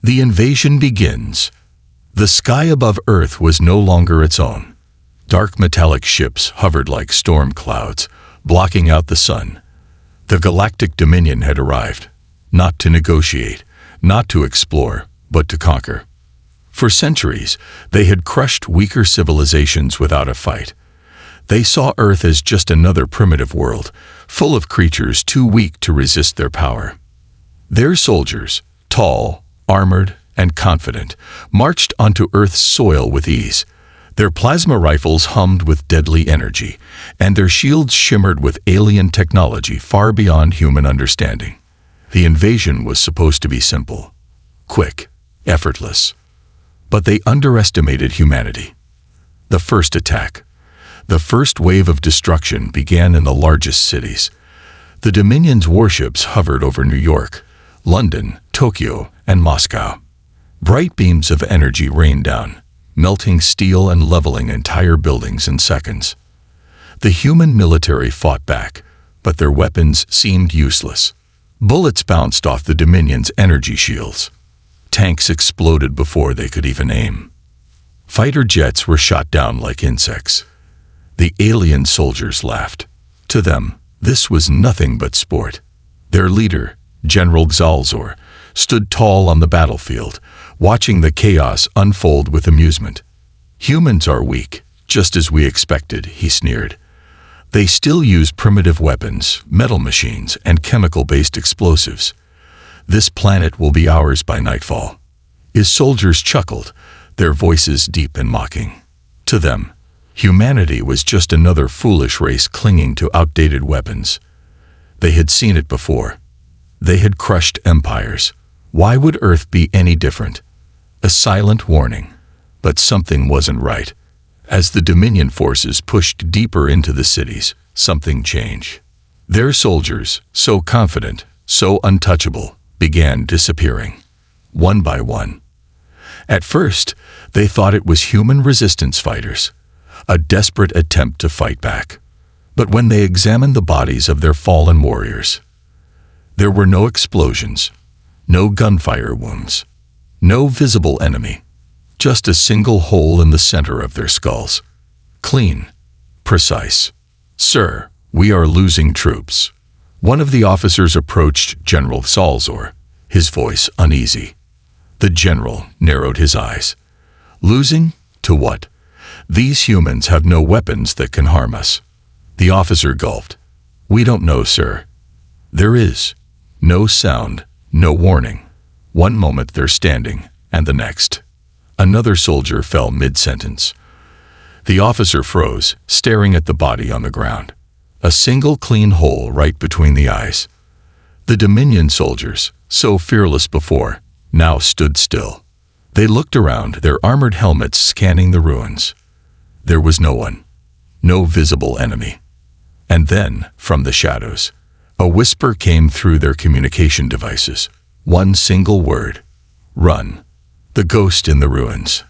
The invasion begins. The sky above Earth was no longer its own. Dark metallic ships hovered like storm clouds, blocking out the sun. The Galactic Dominion had arrived, not to negotiate, not to explore, but to conquer. For centuries, they had crushed weaker civilizations without a fight. They saw Earth as just another primitive world, full of creatures too weak to resist their power. Their soldiers, tall, armored, and confident, marched onto Earth's soil with ease. Their plasma rifles hummed with deadly energy, and their shields shimmered with alien technology far beyond human understanding. The invasion was supposed to be simple, quick, effortless. But they underestimated humanity. The first attack, the first wave of destruction began in the largest cities. The Dominion's warships hovered over New York, London, Tokyo, and Moscow. Bright beams of energy rained down, melting steel and leveling entire buildings in seconds. The human military fought back, but their weapons seemed useless. Bullets bounced off the Dominion's energy shields. Tanks exploded before they could even aim. Fighter jets were shot down like insects. The alien soldiers laughed. To them, this was nothing but sport. Their leader, General Zalzor, stood tall on the battlefield, watching the chaos unfold with amusement. Humans are weak, just as we expected, he sneered. They still use primitive weapons, metal machines, and chemical-based explosives. This planet will be ours by nightfall. His soldiers chuckled, their voices deep and mocking. To them, humanity was just another foolish race clinging to outdated weapons. They had seen it before. They had crushed empires. Why would Earth be any different? A silent warning. But something wasn't right. As the Dominion forces pushed deeper into the cities, something changed. Their soldiers, so confident, so untouchable, began disappearing, one by one. At first, they thought it was human resistance fighters, a desperate attempt to fight back. But when they examined the bodies of their fallen warriors, there were no explosions, no gunfire wounds, no visible enemy, just a single hole in the center of their skulls. Clean, precise. "Sir, we are losing troops." One of the officers approached General Zalzor, his voice uneasy. The general narrowed his eyes. "Losing? To what? These humans have no weapons that can harm us." The officer gulped. "We don't know, sir." There is no sound, no warning. One moment they're standing, and the next. Another soldier fell mid-sentence. The officer froze, staring at the body on the ground. A single clean hole right between the eyes. The Dominion soldiers, so fearless before, now stood still. They looked around, their armored helmets scanning the ruins. There was no one, no visible enemy. And then, from the shadows, a whisper came through their communication devices. One single word: run. The ghost in the ruins.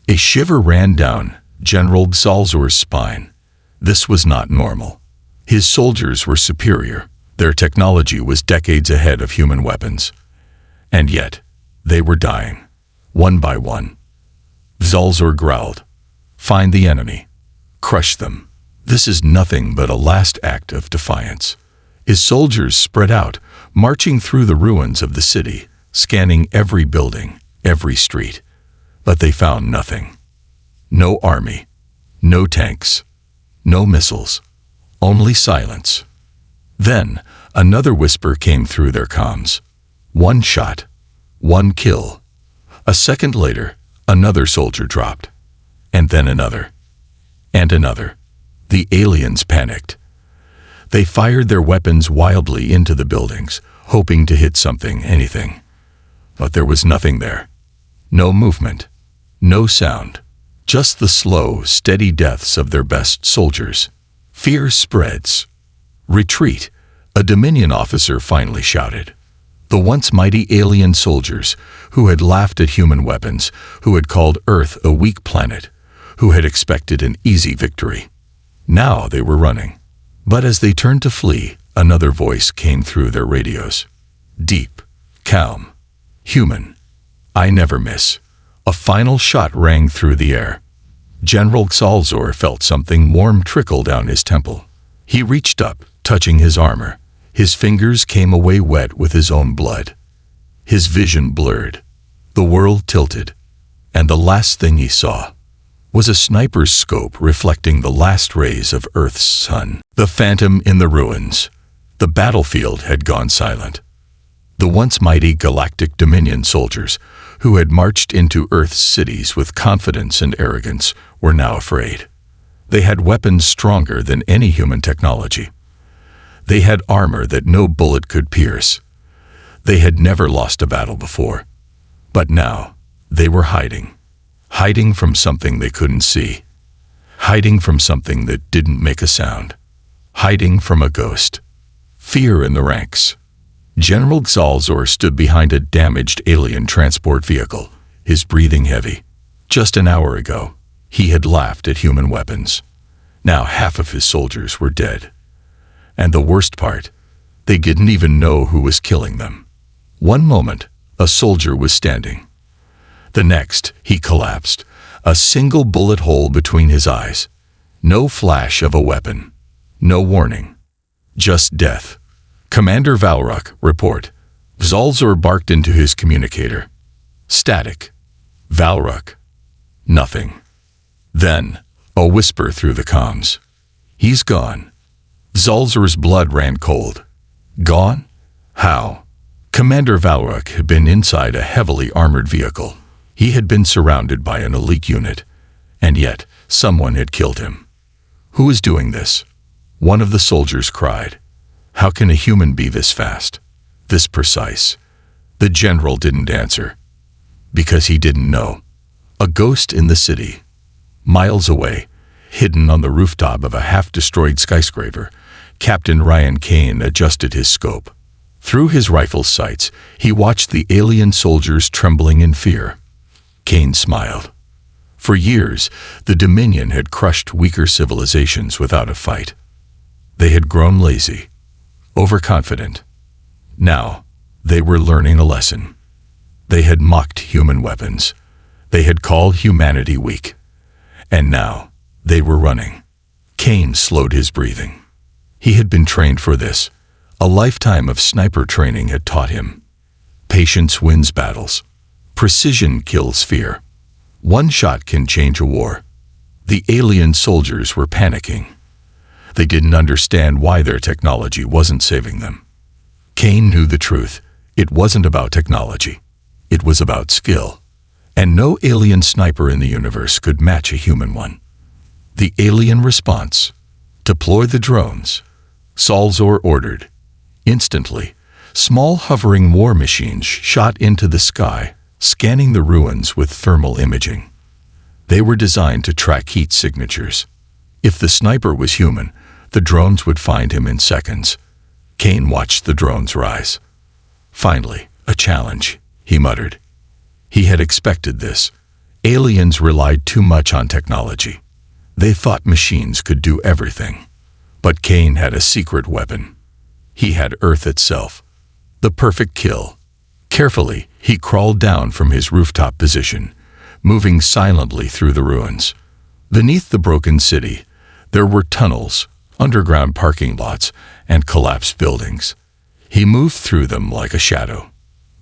A shiver ran down General Zalzor's spine. This was not normal. His soldiers were superior. Their technology was decades ahead of human weapons. And yet, they were dying, one by one. Zalzor growled, "Find the enemy. Crush them." This is nothing but a last act of defiance. His soldiers spread out, marching through the ruins of the city, scanning every building, every street. But they found nothing. No army, no tanks, no missiles, only silence. Then, another whisper came through their comms. One shot, one kill. A second later, another soldier dropped. And then another. And another. The aliens panicked. They fired their weapons wildly into the buildings, hoping to hit something, anything. But there was nothing there. No movement, no sound, just the slow, steady deaths of their best soldiers. Fear spreads. "Retreat," a Dominion officer finally shouted. The once mighty alien soldiers, who had laughed at human weapons, who had called Earth a weak planet, who had expected an easy victory. Now they were running. But as they turned to flee, another voice came through their radios. Deep, calm, human. I never miss. A final shot rang through the air. General Xalzor felt something warm trickle down his temple. He reached up, touching his armor. His fingers came away wet with his own blood. His vision blurred. The world tilted. And the last thing he saw was a sniper's scope reflecting the last rays of Earth's sun. The phantom in the ruins. The battlefield had gone silent. The once mighty Galactic Dominion soldiers, who had marched into Earth's cities with confidence and arrogance, were now afraid. They had weapons stronger than any human technology. They had armor that no bullet could pierce. They had never lost a battle before. But now, they were hiding from something they couldn't see, hiding from something that didn't make a sound, hiding from a ghost. Fear in the ranks. General Xalzor stood behind a damaged alien transport vehicle, his breathing heavy. Just an hour ago, he had laughed at human weapons. Now half of his soldiers were dead. And the worst part, they didn't even know who was killing them. One moment, a soldier was standing. The next, he collapsed, a single bullet hole between his eyes. No flash of a weapon. No warning. Just death. Commander Valruk, report. Xalzor barked into his communicator. Static. Valruk. Nothing. Then, a whisper through the comms. He's gone. Xalzor's blood ran cold. Gone? How? Commander Valruk had been inside a heavily armored vehicle. He had been surrounded by an elite unit, and yet someone had killed him. Who is doing this? One of the soldiers cried. How can a human be this fast, this precise? The general didn't answer, because he didn't know. A ghost in the city. Miles away, hidden on the rooftop of a half-destroyed skyscraper, Captain Ryan Kane adjusted his scope. Through his rifle's sights, he watched the alien soldiers trembling in fear. Kane smiled. For years, the Dominion had crushed weaker civilizations without a fight. They had grown lazy, overconfident. Now, they were learning a lesson. They had mocked human weapons. They had called humanity weak. And now, they were running. Kane slowed his breathing. He had been trained for this. A lifetime of sniper training had taught him. Patience wins battles. Precision kills fear. One shot can change a war. The alien soldiers were panicking. They didn't understand why their technology wasn't saving them. Kane knew the truth. It wasn't about technology. It was about skill. And no alien sniper in the universe could match a human one. The alien response. Deploy the drones. Xalzor ordered. Instantly, small hovering war machines shot into the sky, scanning the ruins with thermal imaging. They were designed to track heat signatures. If the sniper was human, the drones would find him in seconds. Kane watched the drones rise. Finally, a challenge, he muttered. He had expected this. Aliens relied too much on technology. They thought machines could do everything. But Kane had a secret weapon. He had Earth itself. The perfect kill. Carefully, he crawled down from his rooftop position, moving silently through the ruins. Beneath the broken city, there were tunnels, underground parking lots, and collapsed buildings. He moved through them like a shadow.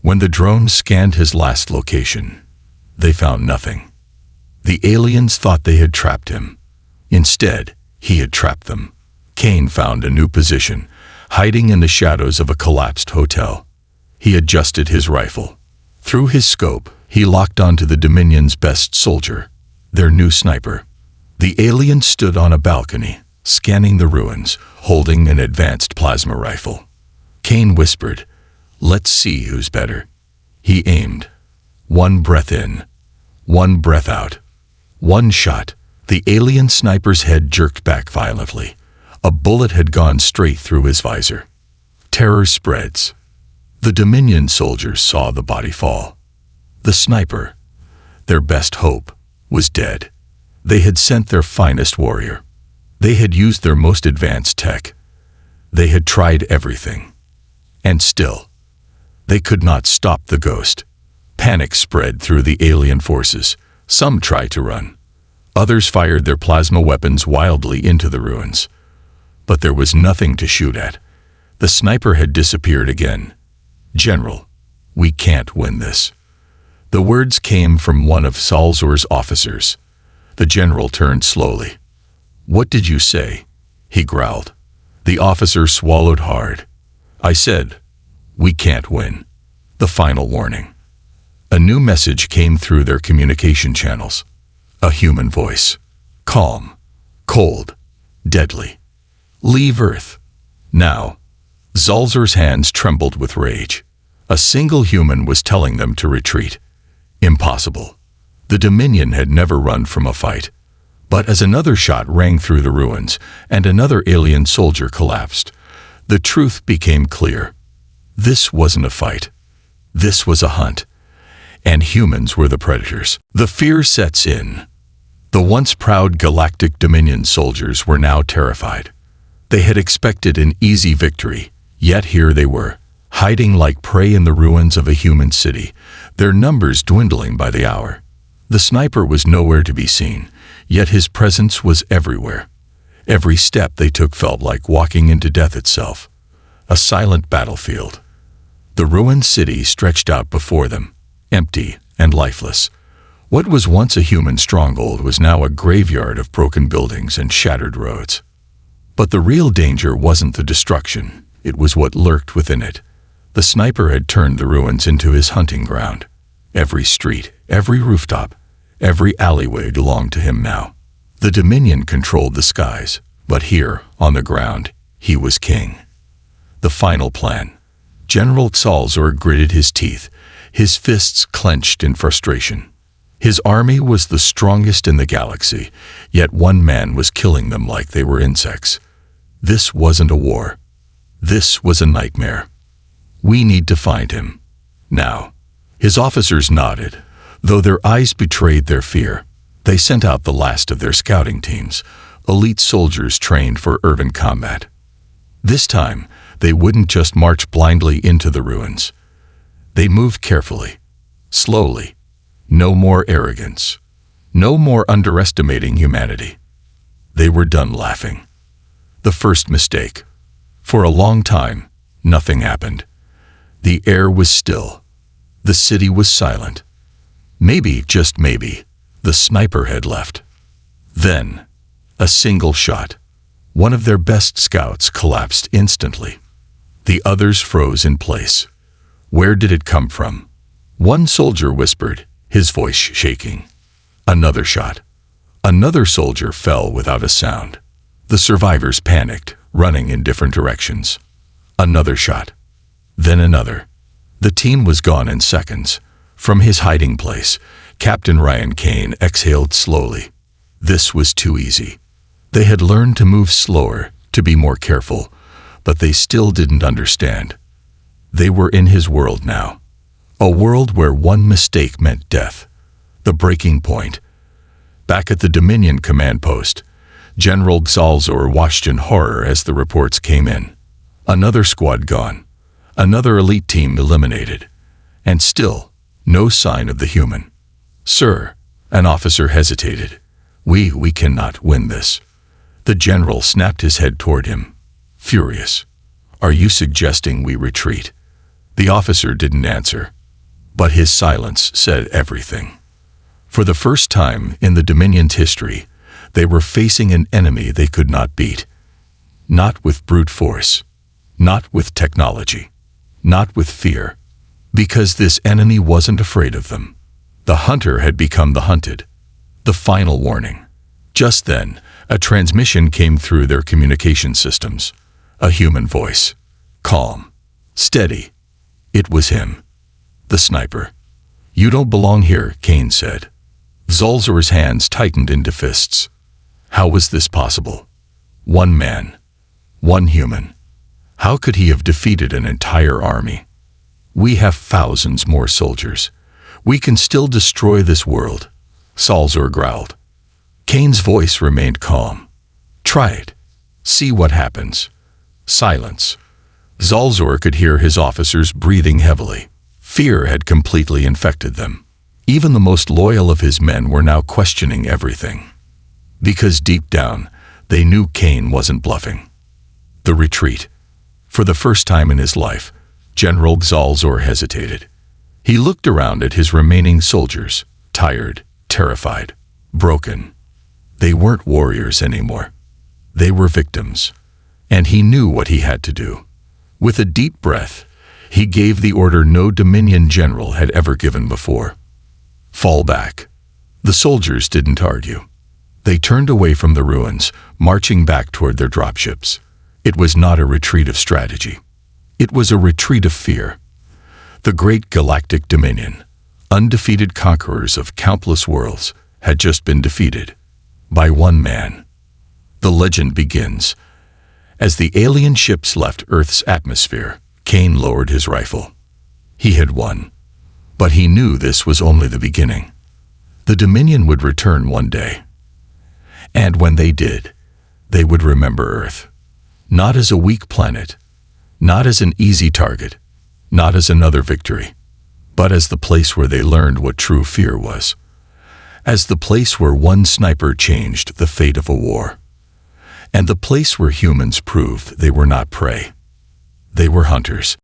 When the drone scanned his last location, they found nothing. The aliens thought they had trapped him. Instead, he had trapped them. Kane found a new position, hiding in the shadows of a collapsed hotel. He adjusted his rifle. Through his scope, he locked onto the Dominion's best soldier, their new sniper. The alien stood on a balcony, scanning the ruins, holding an advanced plasma rifle. Kane whispered, "Let's see who's better." He aimed. One breath in, one breath out. One shot. The alien sniper's head jerked back violently. A bullet had gone straight through his visor. Terror spreads. The Dominion soldiers saw the body fall. The sniper, their best hope, was dead. They had sent their finest warrior. They had used their most advanced tech. They had tried everything. And still, they could not stop the ghost. Panic spread through the alien forces. Some tried to run. Others fired their plasma weapons wildly into the ruins. But there was nothing to shoot at. The sniper had disappeared again. "General, we can't win this." The words came from one of Salzor's officers. The general turned slowly. "What did you say?" he growled. The officer swallowed hard. "I said, we can't win." The final warning. A new message came through their communication channels. A human voice. Calm. Cold. Deadly. "Leave Earth. Now." Salzor's hands trembled with rage. A single human was telling them to retreat. Impossible. The Dominion had never run from a fight. But as another shot rang through the ruins and another alien soldier collapsed, the truth became clear. This wasn't a fight. This was a hunt. And humans were the predators. The fear sets in. The once proud Galactic Dominion soldiers were now terrified. They had expected an easy victory, yet here they were, hiding like prey in the ruins of a human city, their numbers dwindling by the hour. The sniper was nowhere to be seen, yet his presence was everywhere. Every step they took felt like walking into death itself. A silent battlefield. The ruined city stretched out before them, empty and lifeless. What was once a human stronghold was now a graveyard of broken buildings and shattered roads. But the real danger wasn't the destruction, it was what lurked within it. The sniper had turned the ruins into his hunting ground. Every street, every rooftop, every alleyway belonged to him now. The Dominion controlled the skies, but here, on the ground, he was king. The final plan. General Salzor gritted his teeth, his fists clenched in frustration. His army was the strongest in the galaxy, yet one man was killing them like they were insects. This wasn't a war. This was a nightmare. "We need to find him. Now." His officers nodded, though their eyes betrayed their fear. They sent out the last of their scouting teams, elite soldiers trained for urban combat. This time, they wouldn't just march blindly into the ruins. They moved carefully, slowly. No more arrogance. No more underestimating humanity. They were done laughing. The first mistake. For a long time, nothing happened. The air was still. The city was silent. Maybe, just maybe, the sniper had left. Then, a single shot. One of their best scouts collapsed instantly. The others froze in place. Where did it come from? One soldier whispered, his voice shaking. Another shot. Another soldier fell without a sound. The survivors panicked, running in different directions. Another shot. Then another. The team was gone in seconds. From his hiding place, Captain Ryan Kane exhaled slowly. This was too easy. They had learned to move slower, to be more careful, but they still didn't understand. They were in his world now. A world where one mistake meant death. The breaking point. Back at the Dominion command post, General Salzor watched in horror as the reports came in. Another squad gone. Another elite team eliminated. And still, no sign of the human. "Sir," an officer hesitated. We cannot win this." The general snapped his head toward him, furious. "Are you suggesting we retreat?" The officer didn't answer, but his silence said everything. For the first time in the Dominion's history, they were facing an enemy they could not beat. Not with brute force, not with technology, not with fear, because this enemy wasn't afraid of them. The hunter had become the hunted. The final warning. Just then, a transmission came through their communication systems. A human voice. Calm. Steady. It was him. The sniper. "You don't belong here," Kane said. Salzor's hands tightened into fists. How was this possible? One man. One human. How could he have defeated an entire army? "We have thousands more soldiers. We can still destroy this world," Salzor growled. Kane's voice remained calm. "Try it. See what happens." Silence. Salzor could hear his officers breathing heavily. Fear had completely infected them. Even the most loyal of his men were now questioning everything. Because deep down, they knew Kane wasn't bluffing. The retreat. For the first time in his life, General Xalzor hesitated. He looked around at his remaining soldiers, tired, terrified, broken. They weren't warriors anymore. They were victims. And he knew what he had to do. With a deep breath, he gave the order no Dominion general had ever given before. Fall back. The soldiers didn't argue. They turned away from the ruins, marching back toward their dropships. It was not a retreat of strategy. It was a retreat of fear. The great Galactic Dominion, undefeated conquerors of countless worlds, had just been defeated. By one man. The legend begins. As the alien ships left Earth's atmosphere, Kane lowered his rifle. He had won. But he knew this was only the beginning. The Dominion would return one day. And when they did, they would remember Earth. Not as a weak planet, not as an easy target, not as another victory, but as the place where they learned what true fear was. As the place where one sniper changed the fate of a war. And the place where humans proved they were not prey. They were hunters.